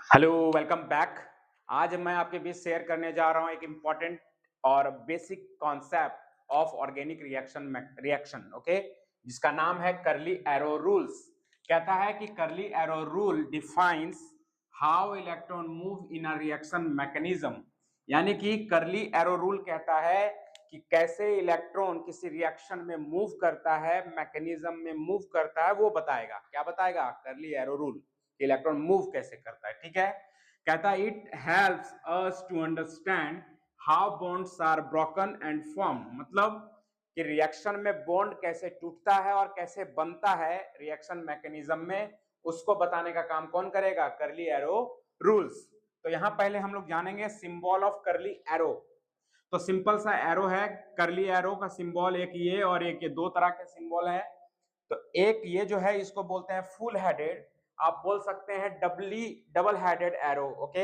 Hello, welcome back. आज मैं आपके बीच शेयर करने जा रहा हूं एक इम्पॉर्टेंट और basic concept of organic reaction okay, जिसका नाम है कर्ली एरो रूल्स। कहता है कि curly arrow rule defines how electron move in a reaction mechanism. यानी कि कर्ली एरो रूल कहता है कि कैसे इलेक्ट्रॉन किसी रिएक्शन में मूव करता है, मैकेनिज्म में मूव करता है, वो बताएगा। क्या बताएगा? Curly arrow rule, electron move कैसे करता है। ठीक है, कहता है it helps us to understand how bonds are broken and form. मतलब कि रिएक्शन में बॉन्ड कैसे टूटता है और कैसे बनता है रिएक्शन मैकेनिज्म में, उसको बताने का काम कौन करेगा? Curly arrow rules. तो यहां पहले हम लोग जानेंगे सिंबल ऑफ कर्ली एरो। तो सिंपल सा एरो है, कर्ली एरो का सिंबल एक ये और एक ये, दो तरह के सिंबल है। तो एक ये जो है इसको बोलते हैं फुल हेडेड, आप बोल सकते हैं डबल हेडेड एरो। ओके,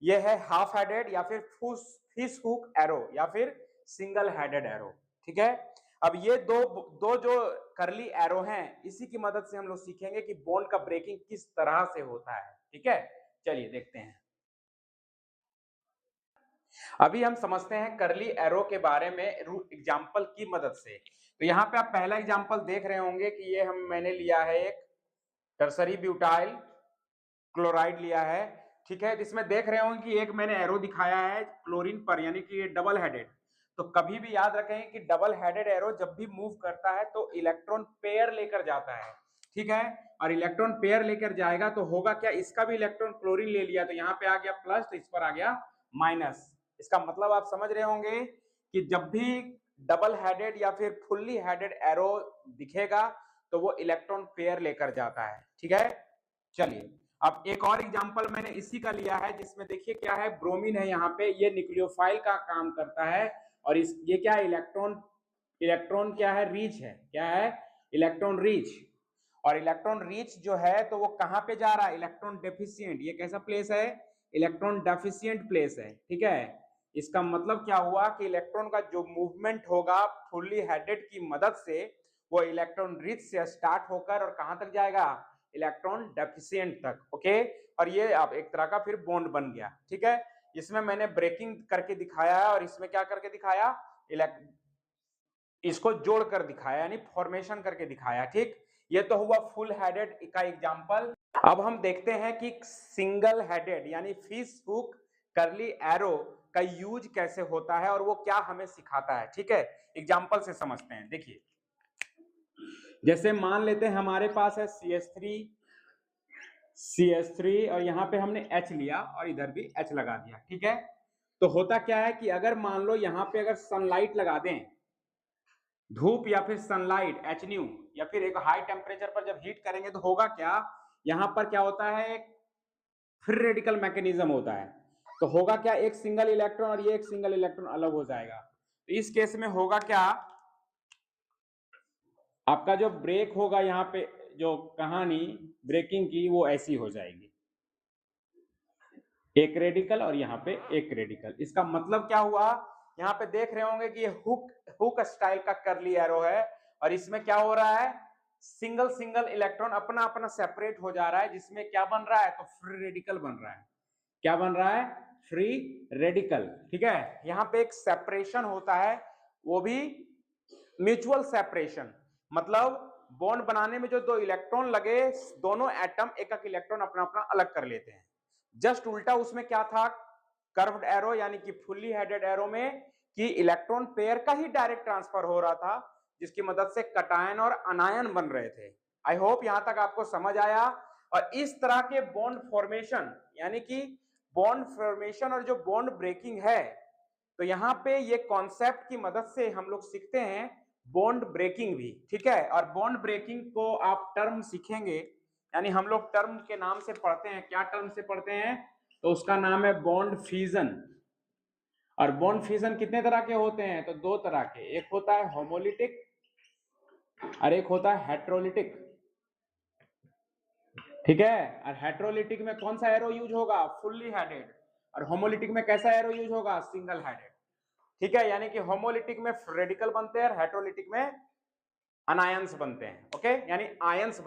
ये है हाफ हेडेड या फिर फिश हुक एरो या फिर सिंगल हेडेड एरो। ठीक है, अब ये दो दो जो कर्ली एरो हैं, इसी की मदद से हम लोग सीखेंगे कि बॉन्ड का ब्रेकिंग किस तरह से होता है। ठीक है, चलिए देखते हैं। अभी हम समझते हैं कर्ली एरो के बारे में एग्जाम्पल की मदद से। तो यहाँ पे आप पहला एग्जाम्पल देख रहे होंगे कि ये मैंने लिया है एक टर्सरी ब्यूटाइल क्लोराइड लिया है। ठीक है, इसमें देख रहे होंगे कि एक मैंने एरो दिखाया है क्लोरीन पर, यानी कि ये डबल हेडेड। तो कभी भी याद रखें कि डबल हेडेड एरो जब भी मूव करता है तो इलेक्ट्रॉन पेयर लेकर जाता है। ठीक है, और इलेक्ट्रॉन पेयर लेकर जाएगा तो होगा क्या? इसका भी इलेक्ट्रॉन क्लोरीन ले लिया तो यहाँ पे आ गया प्लस, तो इस पर आ गया माइनस। इसका मतलब आप समझ रहे होंगे कि जब भी डबल हेडेड या फिर फुल्ली हेडेड एरो दिखेगा तो वो इलेक्ट्रॉन पेयर लेकर जाता है। ठीक है, चलिए अब एक और एग्जांपल मैंने इसी का लिया है, जिसमें देखिए क्या है, ब्रोमीन है यहाँ पे, ये न्यूक्लियोफाइल का काम करता है। और इस ये क्या है? इलेक्ट्रॉन, इलेक्ट्रॉन क्या है? रीच है। क्या है? Electron reach. और इलेक्ट्रॉन रीच जो है तो वो कहाँ पे जा रहा है? Electron deficient. ये कैसा प्लेस है? इलेक्ट्रॉन डेफिशिएंट प्लेस है। ठीक है, इसका मतलब क्या हुआ कि इलेक्ट्रॉन का जो मूवमेंट होगा फुल्ली हेडेड की मदद से, वो इलेक्ट्रॉन रिच से स्टार्ट होकर और कहां तक जाएगा? इलेक्ट्रॉन डेफिशिएंट तक। ओके, और ये आप एक तरह का फिर बॉन्ड बन गया। ठीक है, इसमें मैंने ब्रेकिंग करके दिखाया है और इसमें क्या करके दिखाया? इसको जोड़कर दिखाया, यानी फॉर्मेशन करके दिखाया। ठीक, ये तो हुआ फुल हेडेड का एग्जांपल। अब हम देखते हैं कि सिंगल हेडेड यानी फिश हुक कर्ली एरो का यूज कैसे होता है और वो क्या हमें सिखाता है। ठीक है, एग्जांपल से समझते हैं। देखिए, जैसे मान लेते हैं हमारे पास है CH3 और यहाँ पे हमने H लिया और इधर भी H लगा दिया। ठीक है, तो होता क्या है कि अगर मान लो यहाँ पे अगर सनलाइट लगा दें, धूप या फिर सनलाइट एच न्यू, या फिर एक हाई टेम्परेचर पर जब हीट करेंगे तो होगा क्या? यहाँ पर क्या होता है? एक फ्री रेडिकल मैकेनिज्म होता है। तो होगा क्या? एक सिंगल इलेक्ट्रॉन और ये एक सिंगल इलेक्ट्रॉन अलग हो जाएगा। तो इस केस में होगा क्या? आपका जो ब्रेक होगा यहाँ पे, जो कहानी ब्रेकिंग की, वो ऐसी हो जाएगी, एक रेडिकल और यहाँ पे एक रेडिकल। इसका मतलब क्या हुआ? यहाँ पे देख रहे होंगे कि ये हुक हुक स्टाइल का कर्ली एरो है और इसमें क्या हो रहा है? सिंगल सिंगल इलेक्ट्रॉन अपना अपना सेपरेट हो जा रहा है, जिसमें क्या बन रहा है? तो फ्री रेडिकल बन रहा है। क्या बन रहा है? Free radical. ठीक है, यहाँ पे एक सेपरेशन होता है, वो भी म्यूचुअल सेपरेशन। मतलब बॉन्ड बनाने में जो दो इलेक्ट्रॉन लगे, दोनों एटम एक एक इलेक्ट्रॉन अपना अपना अलग कर लेते हैं। जस्ट उल्टा उसमें क्या था? कर्व्ड एरो यानी कि फुल्ली हेडेड एरो में कि इलेक्ट्रॉन पेयर का ही डायरेक्ट ट्रांसफर हो रहा था, जिसकी मदद से कटायन और अनायन बन रहे थे। आई होप यहां तक आपको समझ आया। और इस तरह के बॉन्ड फॉर्मेशन, यानी कि बॉन्ड फॉर्मेशन और जो बॉन्ड ब्रेकिंग है, तो यहाँ पे ये कॉन्सेप्ट की मदद से हम लोग सीखते हैं बॉन्ड ब्रेकिंग भी। ठीक है, और बॉन्ड ब्रेकिंग को आप टर्म सीखेंगे, यानी हम लोग टर्म के नाम से पढ़ते हैं। क्या टर्म से पढ़ते हैं? तो उसका नाम है बॉन्ड फ्यूजन। और बॉन्ड फ्यूजन कितने तरह के होते हैं? तो दो तरह के, एक होता है होमोलिटिक और एक होता है हेट्रोलिटिक। ठीक है, और हेट्रोलिटिक में कौन सा एरो यूज होगा? Fully headed. और होमोलिटिक में कैसा एरो यूज होगा? Single headed. ठीक है, यानी कि होमोलिटिक में रेडिकल बनते हैं और हेट्रोलिटिक में अनायंस बनते हैं। ओके, यानी आयंस बनते हैं।